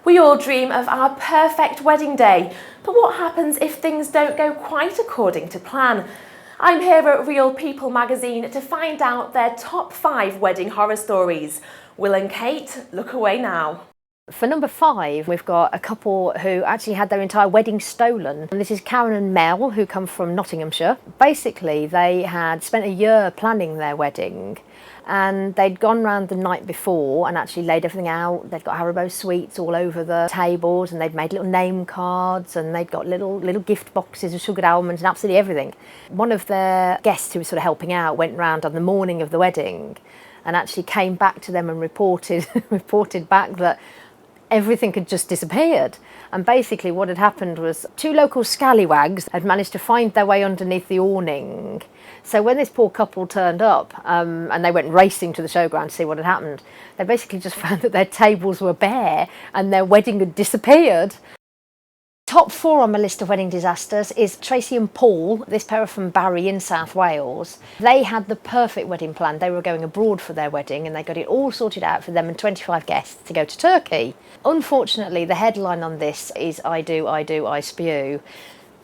We all dream of our perfect wedding day, but what happens if things don't go quite according to plan? I'm here at Real People magazine to find out their top 5 wedding horror stories. Will and Kate, look away now. For number 5, we've got a couple who actually had their entire wedding stolen. And this is Karen and Mel, who come from Nottinghamshire. Basically, they had spent a year planning their wedding, and they'd gone round the night before and actually laid everything out. They'd got Haribo sweets all over the tables, and they'd made little name cards, and they'd got little gift boxes of sugared almonds and absolutely everything. One of their guests who was sort of helping out went round on the morning of the wedding and actually came back to them and reported back that everything had just disappeared. And basically what had happened was 2 local scallywags had managed to find their way underneath the awning. So when this poor couple turned up and they went racing to the showground to see what had happened, they basically just found that their tables were bare and their wedding had disappeared. Top 4 on my list of wedding disasters is Tracy and Paul. This pair are from Barry in South Wales. They had the perfect wedding plan. They were going abroad for their wedding and they got it all sorted out for them and 25 guests to go to Turkey. Unfortunately, the headline on this is I do, I spew.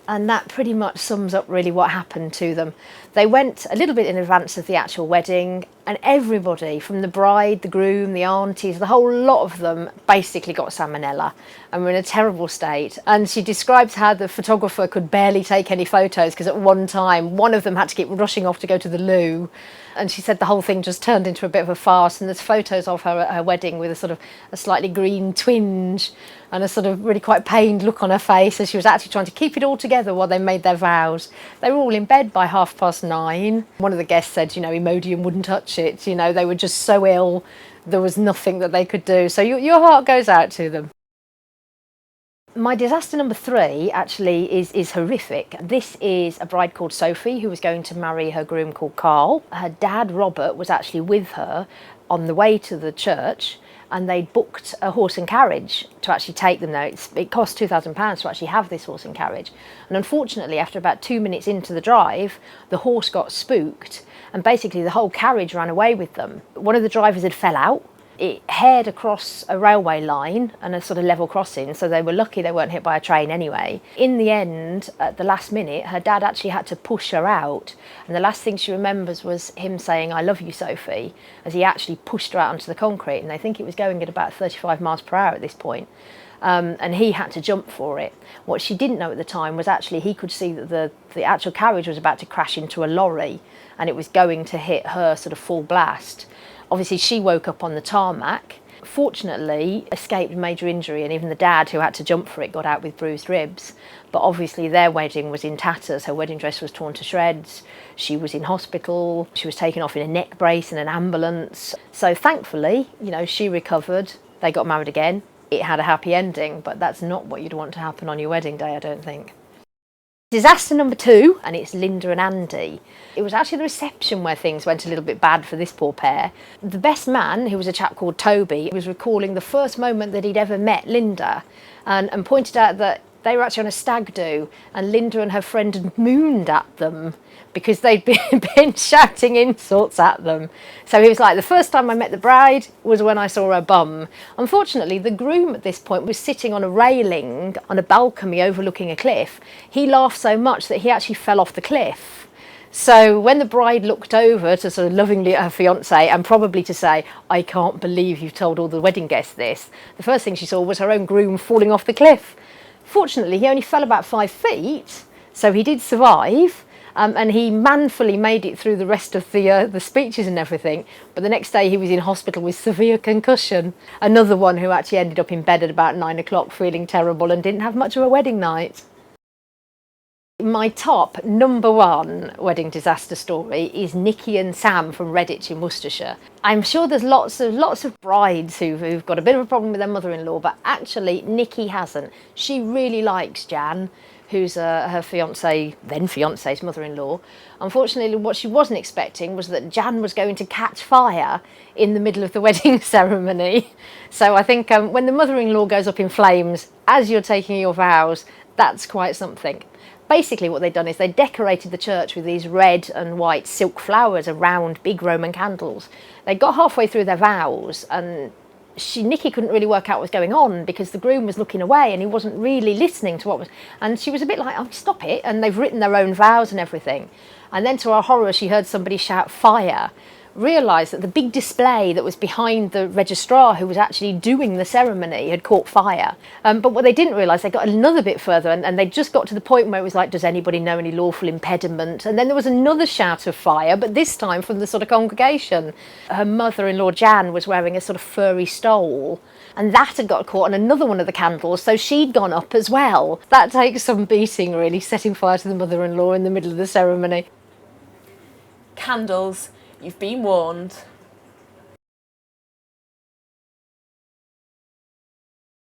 And that pretty much sums up really what happened to them. They went a little bit in advance of the actual wedding, and everybody from the bride, the groom, the aunties, the whole lot of them basically got salmonella and were in a terrible state. And she describes how the photographer could barely take any photos because at one time one of them had to keep rushing off to go to the loo. And she said the whole thing just turned into a bit of a farce, and there's photos of her at her wedding with a sort of a slightly green twinge and a sort of really quite pained look on her face as she was actually trying to keep it all together while they made their vows. They were all in bed by 9:30. One of the guests said, Imodium wouldn't touch it. They were just so ill, there was nothing that they could do. So your heart goes out to them. My disaster number 3 actually is horrific. This is a bride called Sophie who was going to marry her groom called Carl. Her dad, Robert, was actually with her on the way to the church, and they'd booked a horse and carriage to actually take them there. It cost £2,000 to actually have this horse and carriage. And unfortunately, after about 2 minutes into the drive, the horse got spooked and basically the whole carriage ran away with them. One of the drivers had fell out. It haired across a railway line and a sort of level crossing, so they were lucky they weren't hit by a train anyway. In the end, at the last minute, her dad actually had to push her out, and the last thing she remembers was him saying, "I love you, Sophie," as he actually pushed her out onto the concrete, and they think it was going at about 35 miles per hour at this point. And he had to jump for it. What she didn't know at the time was actually he could see that the actual carriage was about to crash into a lorry, and it was going to hit her sort of full blast. Obviously, she woke up on the tarmac, fortunately escaped major injury, and even the dad, who had to jump for it, got out with bruised ribs. But obviously their wedding was in tatters. Her wedding dress was torn to shreds. She was in hospital. She was taken off in a neck brace in an ambulance. So thankfully, she recovered. They got married again. It had a happy ending, but that's not what you'd want to happen on your wedding day, I don't think. Disaster number 2, and it's Linda and Andy. It was actually the reception where things went a little bit bad for this poor pair. The best man, who was a chap called Toby, was recalling the first moment that he'd ever met Linda and pointed out that they were actually on a stag do, and Linda and her friend had mooned at them because they'd been shouting insults at them. So he was like, the first time I met the bride was when I saw her bum. Unfortunately, the groom at this point was sitting on a railing on a balcony overlooking a cliff. He laughed so much that he actually fell off the cliff. So when the bride looked over to sort of lovingly at her fiancé and probably to say, "I can't believe you've told all the wedding guests this," the first thing she saw was her own groom falling off the cliff. Fortunately, he only fell about 5 feet, so he did survive. And he manfully made it through the rest of the speeches and everything. But the next day he was in hospital with severe concussion. Another one who actually ended up in bed at about 9 o'clock feeling terrible and didn't have much of a wedding night. My top number 1 wedding disaster story is Nikki and Sam from Redditch in Worcestershire. I'm sure there's lots of brides who've got a bit of a problem with their mother-in-law, but actually Nikki hasn't. She really likes Jan, who's her then fiance's mother-in-law. Unfortunately, what she wasn't expecting was that Jan was going to catch fire in the middle of the wedding ceremony. So I think when the mother-in-law goes up in flames as you're taking your vows, that's quite something. Basically what they'd done is they decorated the church with these red and white silk flowers around big Roman candles. They got halfway through their vows and Nikki couldn't really work out what was going on because the groom was looking away and he wasn't really listening to what was, and she was a bit like, oh, stop it. And they've written their own vows and everything. And then to her horror, she heard somebody shout fire, realised that the big display that was behind the registrar who was actually doing the ceremony had caught fire. But what they didn't realise, they got another bit further and they just got to the point where it was like, does anybody know any lawful impediment? And then there was another shout of fire, but this time from the sort of congregation. Her mother-in-law Jan was wearing a sort of furry stole, and that had got caught on another one of the candles, so she'd gone up as well. That takes some beating, really, setting fire to the mother-in-law in the middle of the ceremony. Candles, you've been warned.